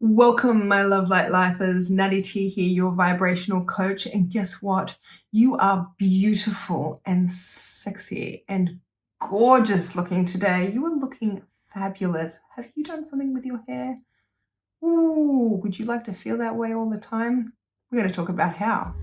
Welcome, my love light lifers. Natty T here, your vibrational coach. And guess what? You are beautiful and sexy and gorgeous looking today. You are looking fabulous. Have you done something with your hair? Ooh, would you like to feel that way all the time? We're going to talk about how.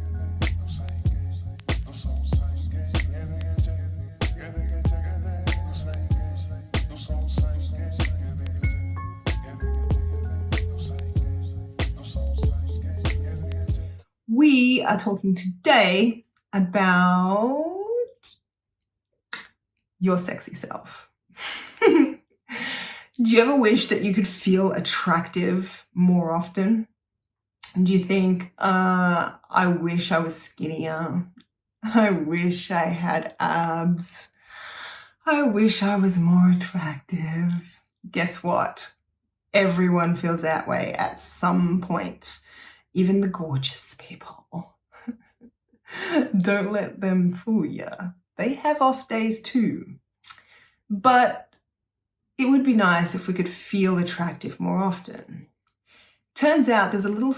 We are talking today about your sexy self. Do you ever wish that you could feel attractive more often? Do you think, I wish I was skinnier? I wish I had abs. I wish I was more attractive. Guess what? Everyone feels that way at some point, even the gorgeous people. Don't let them fool you. They have off days too. But it would be nice if we could feel attractive more often. Turns out there's a little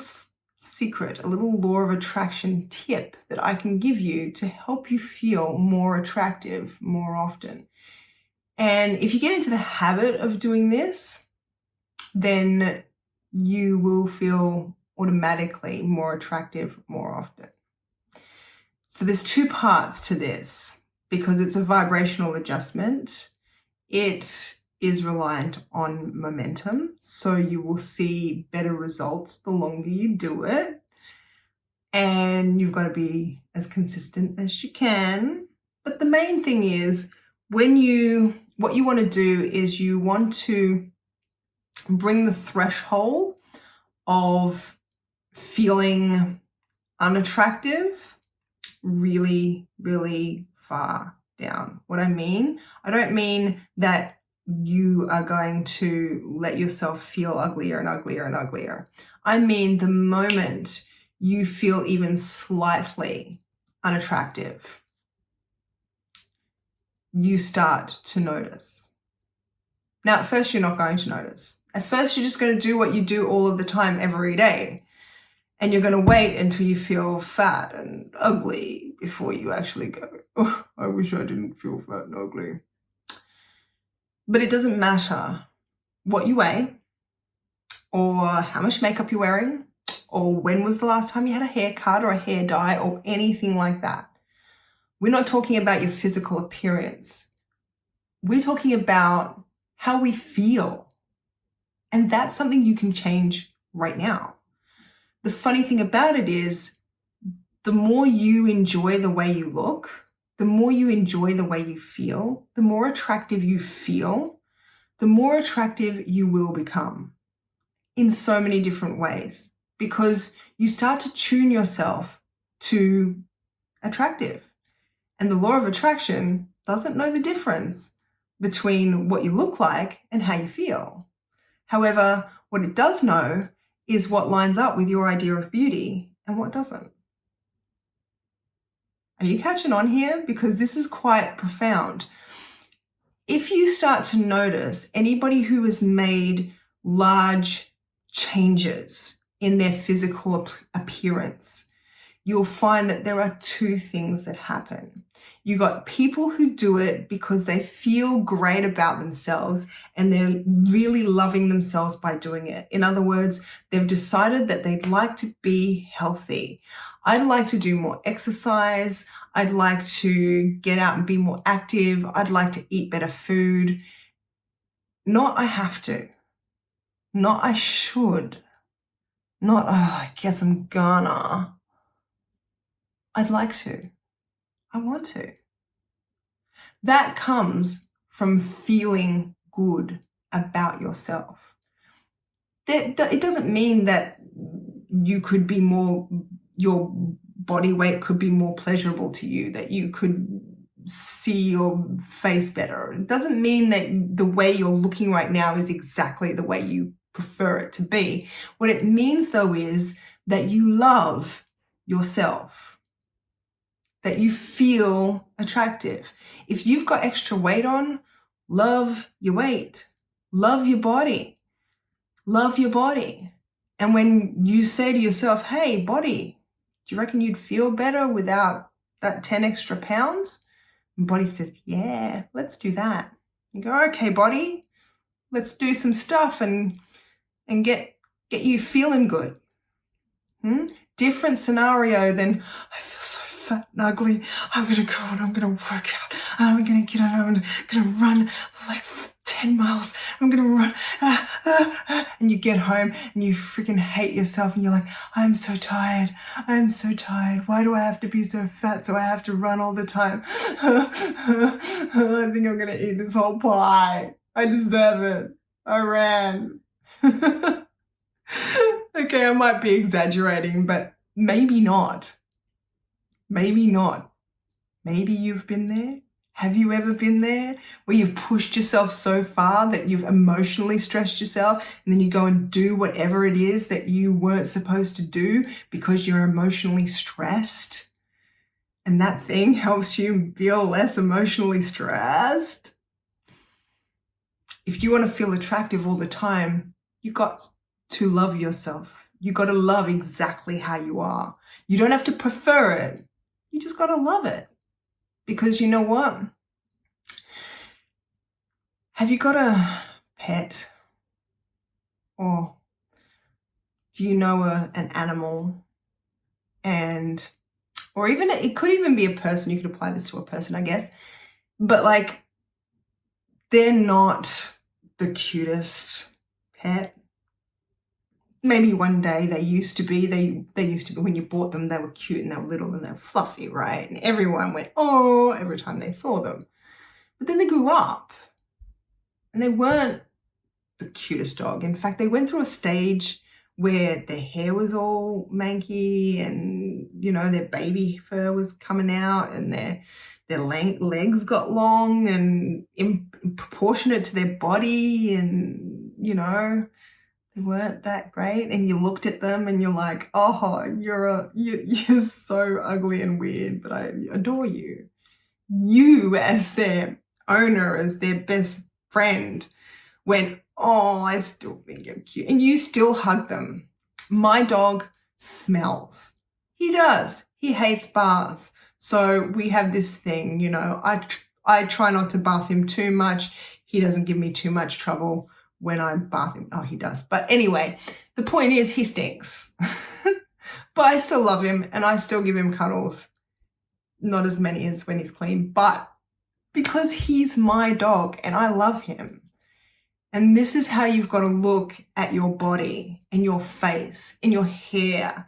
secret, a little law of attraction tip that I can give you to help you feel more attractive more often. And if you get into the habit of doing this, then you will feel automatically more attractive more often. So there's two parts to this because it's a vibrational adjustment. It is reliant on momentum, so you will see better results the longer you do it. And you've got to be as consistent as you can. But the main thing is what you want to do is you want to bring the threshold of feeling unattractive really, really far down. What I don't mean that you are going to let yourself feel uglier and uglier and uglier. I mean the moment you feel even slightly unattractive, you start to notice. Now, at first, you're not going to notice. At first, you're just going to do what you do all of the time every day. And you're going to wait until you feel fat and ugly before you actually go, oh, I wish I didn't feel fat and ugly. But it doesn't matter what you weigh or how much makeup you're wearing or when was the last time you had a haircut or a hair dye or anything like that. We're not talking about your physical appearance. We're talking about how we feel. And that's something you can change right now. The funny thing about it is the more you enjoy the way you look, the more you enjoy the way you feel, the more attractive you feel, the more attractive you will become in so many different ways because you start to tune yourself to attractive. And the law of attraction doesn't know the difference between what you look like and how you feel. However, what it does know is what lines up with your idea of beauty and what doesn't. Are you catching on here? Because this is quite profound. If you start to notice anybody who has made large changes in their physical appearance, you'll find that there are two things that happen. You got people who do it because they feel great about themselves and they're really loving themselves by doing it. In other words, they've decided that they'd like to be healthy. I'd like to do more exercise. I'd like to get out and be more active. I'd like to eat better food. Not I have to. Not I should. Not, oh, I guess I'm gonna. I'd like to. I want to. That comes from feeling good about yourself. It doesn't mean that you could be more, your body weight could be more pleasurable to you, that you could see your face better. It doesn't mean that the way you're looking right now is exactly the way you prefer it to be. What it means though is that you love yourself, that you feel attractive. If you've got extra weight on, love your weight, love your body, love your body. And when you say to yourself, hey, body, do you reckon you'd feel better without that 10 extra pounds? And body says, yeah, let's do that. You go, okay, body, let's do some stuff and get you feeling good. Different scenario than I feel so fat and ugly. I'm gonna go and I'm gonna work out. I'm gonna get out. I'm gonna run like 10 miles. I'm gonna run. And you get home and you freaking hate yourself and you're like, I'm so tired. I'm so tired. Why do I have to be so fat so I have to run all the time? I think I'm gonna eat this whole pie. I deserve it. I ran. Okay, I might be exaggerating, but maybe not. Maybe not. Maybe you've been there. Have you ever been there where you've pushed yourself so far that you've emotionally stressed yourself and then you go and do whatever it is that you weren't supposed to do because you're emotionally stressed? And that thing helps you feel less emotionally stressed? If you want to feel attractive all the time, you got to love yourself. You got to love exactly how you are. You don't have to prefer it. You just got to love it. Because you know what? Have you got a pet? Or do you know an animal? Or even, it could even be a person. You could apply this to a person, I guess. But like, they're not the cutest pet. Maybe one day they used to be. They used to be, when you bought them, they were cute and they were little and they were fluffy, right? And everyone went, oh, every time they saw them. But then they grew up and they weren't the cutest dog. In fact, they went through a stage where their hair was all manky and, you know, their baby fur was coming out and their legs got long and proportionate to their body, and, you know, they weren't that great. And you looked at them and you're like, oh, you're so ugly and weird, but I adore you. You, as their owner, as their best friend, went, oh, I still think you're cute. And you still hug them. My dog smells. He does. He hates baths. So we have this thing, you know, I try not to bath him too much. He doesn't give me too much trouble when I bath him. Oh, he does. But anyway, the point is he stinks. But I still love him and I still give him cuddles. Not as many as when he's clean, but because he's my dog and I love him. And this is how you've got to look at your body and your face and your hair.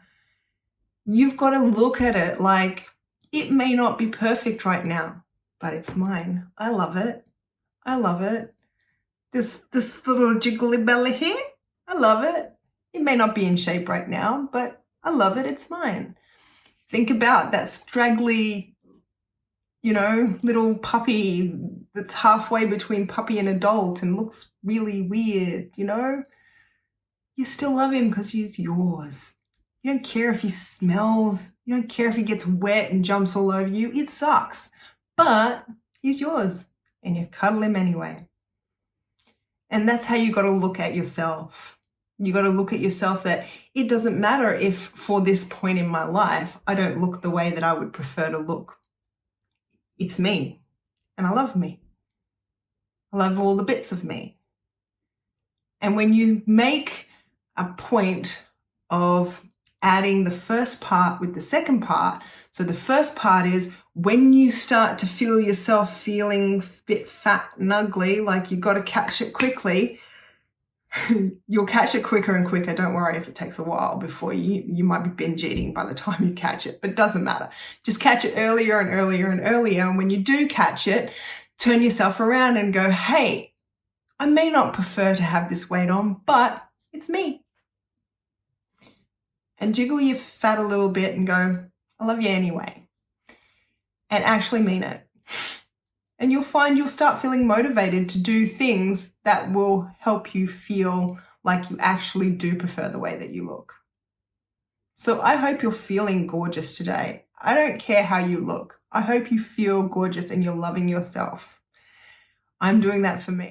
You've got to look at it like, it may not be perfect right now, but it's mine. I love it. I love it. This little jiggly belly here, I love it. It may not be in shape right now, but I love it. It's mine. Think about that straggly, you know, little puppy that's halfway between puppy and adult and looks really weird, you know? You still love him because he's yours. You don't care if he smells. You don't care if he gets wet and jumps all over you. It sucks. But he's yours and you cuddle him anyway. And that's how you got to look at yourself. You got to look at yourself that it doesn't matter if for this point in my life, I don't look the way that I would prefer to look. It's me and I love me. I love all the bits of me. And when you make a point of adding the first part with the second part, so the first part is when you start to feel yourself feeling a bit fat and ugly, like you got to catch it quickly, you'll catch it quicker and quicker. Don't worry if it takes a while before you might be binge eating by the time you catch it, but it doesn't matter. Just catch it earlier and earlier and earlier. And when you do catch it, turn yourself around and go, hey, I may not prefer to have this weight on, but it's me. And jiggle your fat a little bit and go, I love you anyway. And actually mean it. And you'll find you'll start feeling motivated to do things that will help you feel like you actually do prefer the way that you look. So I hope you're feeling gorgeous today. I don't care how you look. I hope you feel gorgeous and you're loving yourself. I'm doing that for me.